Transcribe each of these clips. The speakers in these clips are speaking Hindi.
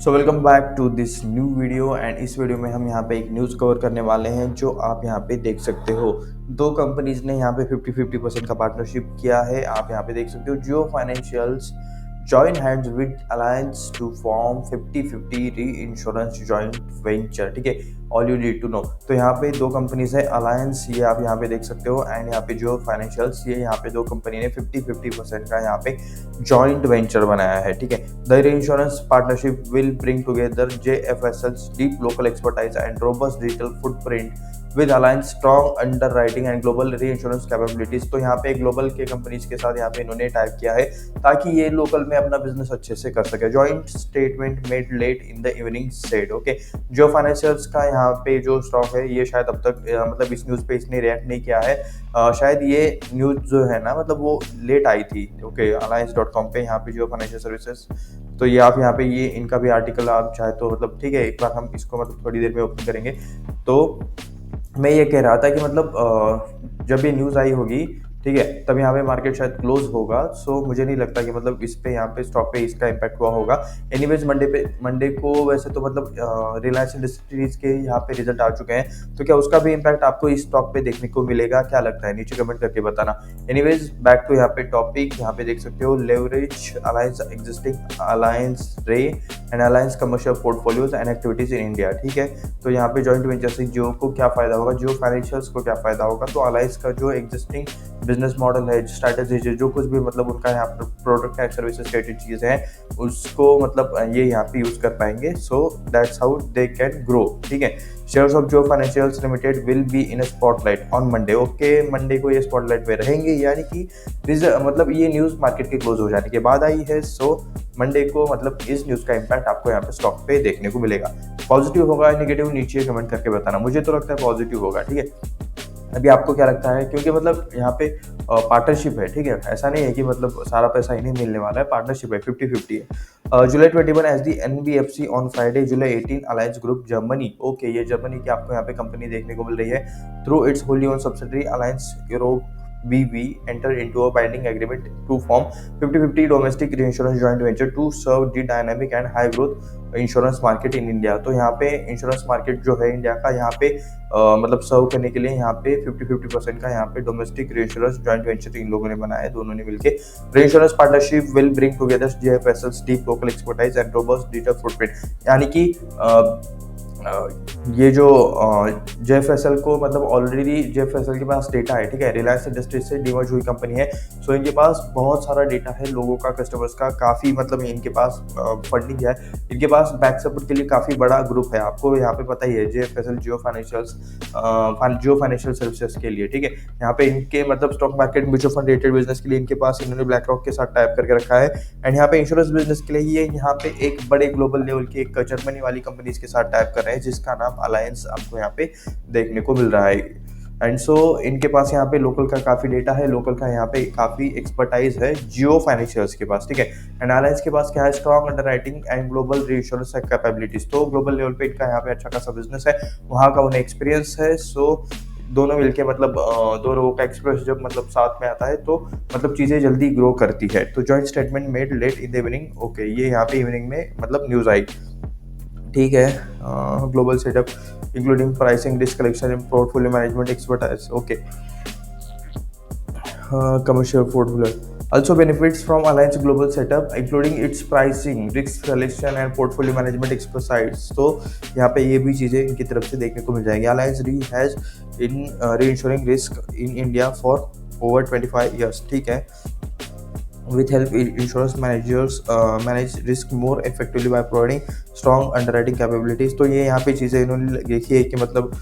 So welcome back to this new video and इस वीडियो में हम यहाँ पे एक न्यूज़ कवर करने वाले हैं जो आप यहाँ पे देख सकते हो। दो कंपनीज ने यहाँ पे 50-50% का पार्टनरशिप किया है। आप यहाँ पे देख सकते हो Jio financials join hands with Alliance to form 50-50 reinsurance joint venture. ठीक है, all you need to know. तो यहाँ पे दो कंपनीज है, अलायंस ये आप यहाँ पे देख सकते हो एंड यहाँ पे जियो फाइनेंशियल्स, ये यहाँ पे दो कंपनी ने 50-50% का यहाँ पे जॉइंट वेंचर बनाया है। ठीक है, the reinsurance partnership will bring together JFSL's deep local expertise and robust digital footprint with Allianz strong underwriting and global reinsurance capabilities. तो यहाँ पे ग्लोबल के कंपनीज के साथ यहाँ पे इन्होंने टाइप किया है ताकि ये लोकल में अपना बिजनेस अच्छे से कर सके। Joint statement made late in the evening said. Okay, जो फाइनेंशियल्स का यहाँ पे जो स्टॉक है ये शायद अब तक मतलब इस न्यूज़ पे इसने रिएक्ट नहीं किया है। शायद ये न्यूज़ जो है ना मतलब वो लेट आई थी। ओके, alliance.com पे यहाँ पे जो फाइनेंशियल सर्विसेज, तो ये आप यहाँ पे ये इनका भी आर्टिकल आप चाहे तो मतलब ठीक है, एक बार हम इसको मतलब थोड़ी देर में ओपन करेंगे। तो मैं ये कह रहा था कि मतलब जब ये न्यूज़ आई होगी, ठीक है, तब यहाँ पे मार्केट शायद क्लोज होगा। सो मुझे नहीं लगता कि मतलब इस पे यहाँ पे स्टॉक पे इसका इम्पैक्ट हुआ होगा। एनीवेज मंडे को वैसे तो मतलब रिलायंस इंडस्ट्रीज के यहाँ पे रिजल्ट आ चुके हैं, तो क्या उसका भी इम्पैक्ट आपको इस स्टॉक पे देखने को मिलेगा? क्या लगता है नीचे कमेंट करके बताना। एनीवेज बैक टू यहाँ पे टॉपिक, यहाँ पे देख सकते हो लेवरेज अलायंस एग्जिस्टिंग अलायंस रे and alliance commercial portfolios and activities in India. ठीक है, तो यहाँ पे जॉइंट वेंचर से जियो को क्या फायदा होगा, जियो फाइनेंशियल्स को क्या फायदा होगा? तो अलायंस का जो एग्जिस्टिंग बिजनेस मॉडल है, स्ट्रैटेजी है, जो कुछ भी मतलब उनका यहाँ पर प्रोडक्ट एंड सर्विसेज रिलेटेड चीज़ें हैं उसको मतलब ये यहाँ पे यूज कर पाएंगे। So that's how they can grow. ठीक है, shares of Jio financials limited will be in spotlight on Monday. Okay, Monday को ये स्पॉटलाइट में रहेंगे, यानी कि मतलब ये न्यूज़ मार्केट के क्लोज हो जाने के बाद आई है। सो मंडे को मतलब इस न्यूज़ का इम्पैक्ट आपको यहाँ पे स्टॉक पे देखने को मिलेगा। पॉजिटिव होगा नेगेटिव नीचे कमेंट करके बताना। मुझे तो लगता है पॉजिटिव होगा। ठीक है, अभी आपको क्या लगता है? क्योंकि मतलब यहाँ पे पार्टनरशिप है। ठीक है, ऐसा नहीं है कि मतलब सारा पैसा इन्हें मिलने वाला है, पार्टनरशिप है, 50-50 है। July 21 as the NBFC on Friday July 18 Allianz group Germany. Okay, ये जर्मनी की आपको यहाँ पे कंपनी देखने को मिल रही है। Through it's Holi own subsidiary alliance Europe BV enter into a binding agreement to form 50-50 domestic reinsurance joint venture to serve the dynamic and high growth insurance market in India. तो यहाँ पे इंश्योरेंस मार्केट जो है इंडिया का, यहाँ पे मतलब सर्व करने के लिए यहाँ पे 50-50% का यहाँ पे डोमेस्टिक रीइंश्योरेंस जॉइंट वेंचर इन लोगों ने बनाया है, दोनों ने मिलके। Reinsurance partnership will bring together JFSL's deep local expertise and robust digital footprint, यानी कि ये जो JFSL को मतलब ऑलरेडी JFSL के पास डेटा है। ठीक है, रिलायंस इंडस्ट्रीज से डिमर्ज हुई कंपनी है। सो इनके पास बहुत सारा डेटा है लोगों का, कस्टमर्स का, काफ़ी मतलब इनके पास फंडिंग है, इनके पास बैक सपोर्ट के लिए काफ़ी बड़ा ग्रुप है। आपको यहाँ पे पता ही है JFSL जियो फाइनेंशियल सर्विसेज के लिए। ठीक है, यहाँ पे इनके मतलब stock market mutual fund related business के लिए इनके पास इन्होंने ब्लैक रॉक के साथ टाइप करके रखा है। एंड यहाँ पे इंश्योरेंस बिजनेस के लिए ये यहाँ पे एक बड़े ग्लोबल लेवल के एक जर्मनी वाली कंपनीज के साथ टाइप कर रहे हैं जिसका नाम अलायंस आपको यहाँ पे देखने को मिल रहा है। एंड सो इनके पास यहाँ पे लोकल का काफ़ी डेटा है, लोकल का यहाँ पे काफ़ी एक्सपर्टाइज है जियो फाइनेंशियल्स के पास। ठीक है, एंड अलायंस के पास क्या है? Strong underwriting and global reinsurance capabilities. तो ग्लोबल लेवल पे इनका यहाँ पे अच्छा खासा बिजनेस है, वहाँ का उन्हें एक्सपीरियंस है। सो दोनों मिलके मतलब दो लोगों का एक्सप्रेस जब मतलब साथ में आता है तो मतलब चीज़ें जल्दी ग्रो करती है। तो joint statement made late in the evening. Okay, ये यहाँ पे इवनिंग में मतलब न्यूज़ आई। ठीक है, global setup including pricing, risk collection and portfolio management expertise. Okay, commercial portfolio also benefits from Alliance global setup including its pricing, risk selection and portfolio management expertise। तो यहाँ पे ये भी चीज़ें इनकी तरफ से देखने को मिल जाएंगी। Alliance Re has in reinsuring risk in India for over 25 years। ठीक है, with help insurance managers manage risk more effectively by providing strong underwriting capabilities। तो ये यहाँ पे चीज़ें इन्होंने देखी है कि मतलब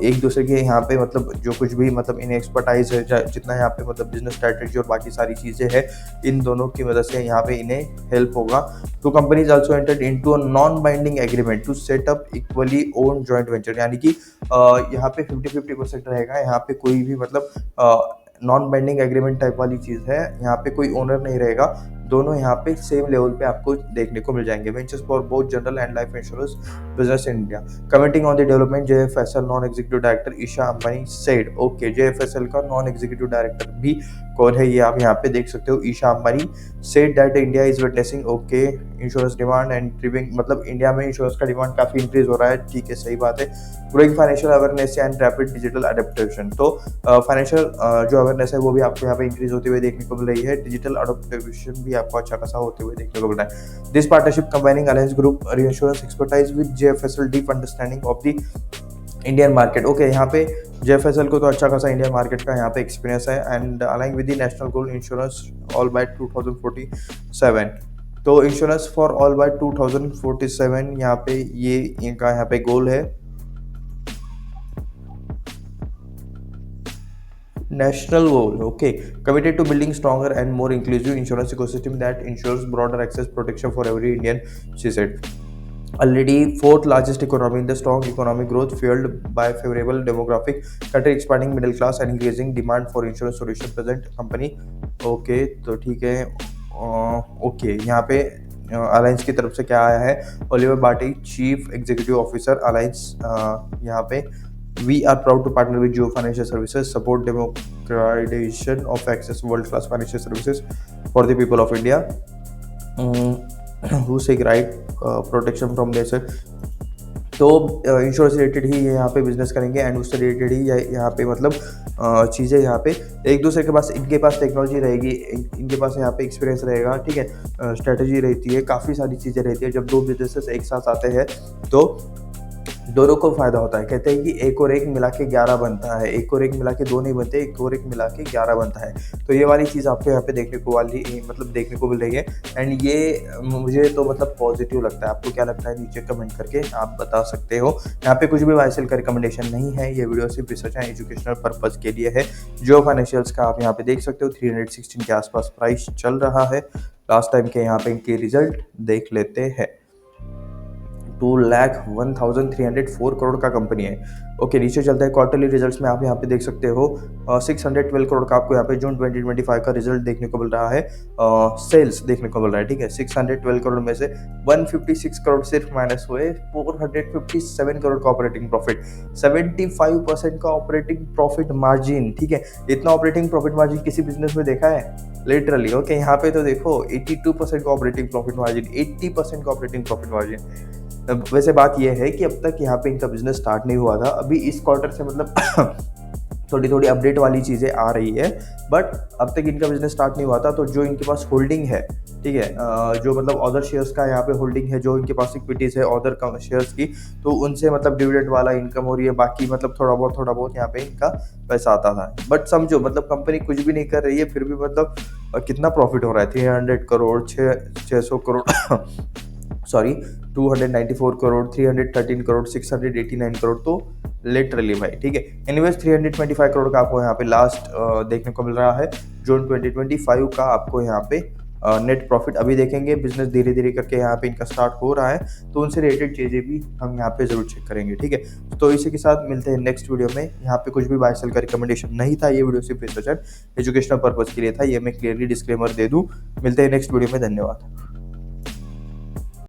एक दूसरे के यहाँ पे मतलब जो कुछ भी मतलब इन एक्सपर्टाइज है, जितना यहाँ पे मतलब बिजनेस स्ट्रैटेजी और बाकी सारी चीज़ें हैं, इन दोनों की मदद से यहाँ पे इन्हें हेल्प होगा। तो companies also entered into a non binding agreement to set up equally owned joint venture, यानी कि यहाँ पे 50-50% रहेगा। यहाँ पे कोई भी मतलब नॉन बाइंडिंग एग्रीमेंट टाइप वाली चीज़ है, यहाँ पे कोई ओनर नहीं रहेगा, दोनों यहाँ पे सेम लेवल पे आपको देखने को मिल जाएंगे। Ventures for both general and life insurance business in India. Commenting on the development JFSL non executive director Isha Ambani said. Okay, JFSL का नॉन एग्जीक्यूटिव डायरेक्टर भी कौन है ये आप यहाँ पे देख सकते हो, Isha Ambani said that India is witnessing. Okay, insurance demand and driving, मतलब इंडिया में इंश्योरेंस का डिमांड काफ़ी इंक्रीज हो रहा है, ठीक है, सही बात है। Growing financial awareness and rapid digital adaptation, तो फाइनेंशियल जो अवेयरनेस है वो भी आपको यहाँ पे इंक्रीज होती हुई देखने को मिल रही है। डिजिटल अडेप्टेशन भी आपको अच्छा खासा होते हुए देखने को मिल रहा है। This partnership combining Allianz group reinsurance expertise with JFSL deep understanding of the Indian market. Okay, यहाँ पे जेएफएसएल को तो अच्छा खासा इंडियन मार्केट का यहाँ पे एक्सपीरियंस है and aligning with the national goal insurance all by 2047। तो इंश्योरेंस फॉर ऑल बाय 2047 यहाँ पे ये इनका यहाँ पे गोल है। National goal, okay. Committed to building stronger and more inclusive insurance ecosystem that ensures broader access protection for every Indian, she said. Already fourth largest economy in the strong economic growth fueled by favorable demographic, country expanding middle class and increasing demand for insurance solution present company. Okay, तो ठीक है। ओके, यहाँ पे अलायंस की तरफ से क्या आया है? ओलिवर बाटी, चीफ एग्जीक्यूटिव ऑफिसर अलायंस, यहाँ पे we are proud to partner with Jio Financial Services, support democratization of access to world-class financial services for the people of India, who seek right protection from their। तो इंश्योरेंस रिलेटेड ही यहाँ पे बिजनेस करेंगे एंड उससे रिलेटेड ही यहाँ पे मतलब चीज़ें यहाँ पे एक दूसरे के पास, इनके पास टेक्नोलॉजी रहेगी, इनके पास यहाँ पे एक्सपीरियंस रहेगा, ठीक है, स्ट्रेटजी रहती है, काफ़ी सारी चीज़ें रहती है। जब दो बिजनेसेस एक साथ आते हैं तो दोनों को फायदा होता है। कहते हैं कि एक और एक मिला के 11 बनता है, एक और एक मिला के 2 नहीं बनते, एक और एक मिला के 11 बनता है। तो ये वाली चीज़ आपको यहाँ पे देखने को मिल रही है एंड ये मुझे तो मतलब पॉजिटिव लगता है। आपको क्या लगता है नीचे कमेंट करके आप बता सकते हो। यहाँ पे कुछ भी बाय सेल का रिकमेंडेशन नहीं है, ये वीडियो सिर्फ रिसर्च एंड एजुकेशनल पर्पज़ के लिए है। जियो फाइनेंशियल्स का आप यहाँ पे देख सकते हो 316 के आसपास प्राइस चल रहा है। लास्ट टाइम के यहाँ पे इनके रिजल्ट देख लेते हैं। 2,01,304 करोड़ का कंपनी है। ओके, नीचे चलते हैं क्वार्टरली रिजल्ट्स में। आप यहाँ पे देख सकते हो 612 करोड़ का आपको यहाँ पे जून 2025 का रिजल्ट देखने को मिल रहा है, सेल्स देखने को मिल रहा है, ठीक है। 612 करोड़ में से 156 करोड़ सिर्फ माइनस हुए, 457 करोड़ का ऑपरेटिंग प्रॉफिट, 75% का ऑपरेटिंग प्रॉफिट मार्जिन, ठीक है। इतना ऑपरेटिंग प्रॉफिट मार्जिन किसी बिजनेस में देखा है लिटरली? ओके, यहाँ पे तो देखो 82% का ऑपरेटिंग प्रॉफिट मार्जिन, 80% का ऑपरेटिंग प्रॉफिट मार्जिन। वैसे बात यह है कि अब तक यहाँ पे इनका बिजनेस स्टार्ट नहीं हुआ था, अभी इस क्वार्टर से मतलब थोड़ी थोड़ी अपडेट वाली चीज़ें आ रही है, बट अब तक इनका बिजनेस स्टार्ट नहीं हुआ था। तो जो इनके पास होल्डिंग है, ठीक है, जो मतलब अदर शेयर्स का यहाँ पे होल्डिंग है, जो इनके पास इक्विटीज़ है अदर शेयर्स की, तो उनसे मतलब डिविडेंड वाला इनकम हो रही है, बाकी मतलब थोड़ा बहुत यहाँ पे इनका पैसा आता था। बट समझो मतलब कंपनी कुछ भी नहीं कर रही है, फिर भी मतलब कितना प्रॉफिट हो रहा है, 300 करोड़, 600 करोड़ सॉरी 294 करोड़, 313 करोड़, 689 करोड़, तो लिटरली भाई, ठीक है। एनीवेज 325 करोड़ का आपको यहाँ पे लास्ट देखने को मिल रहा है जून 2025 का आपको यहाँ पे नेट प्रॉफिट। अभी देखेंगे बिजनेस धीरे धीरे करके यहाँ पे इनका स्टार्ट हो रहा है, तो उनसे रिलेटेड चीज़ें भी हम यहाँ पे जरूर चेक करेंगे, ठीक है। तो इसी के साथ मिलते हैं नेक्स्ट वीडियो में। यहाँ पे कुछ भी बाय सेल का रिकमेंडेशन नहीं था, ये वीडियो सिर्फ रिसर्च एंड एजुकेशनल पर्पज के लिए था, ये मैं क्लियरली डिस्क्लेमर दे दूँ। मिलते हैं नेक्स्ट वीडियो में, धन्यवाद।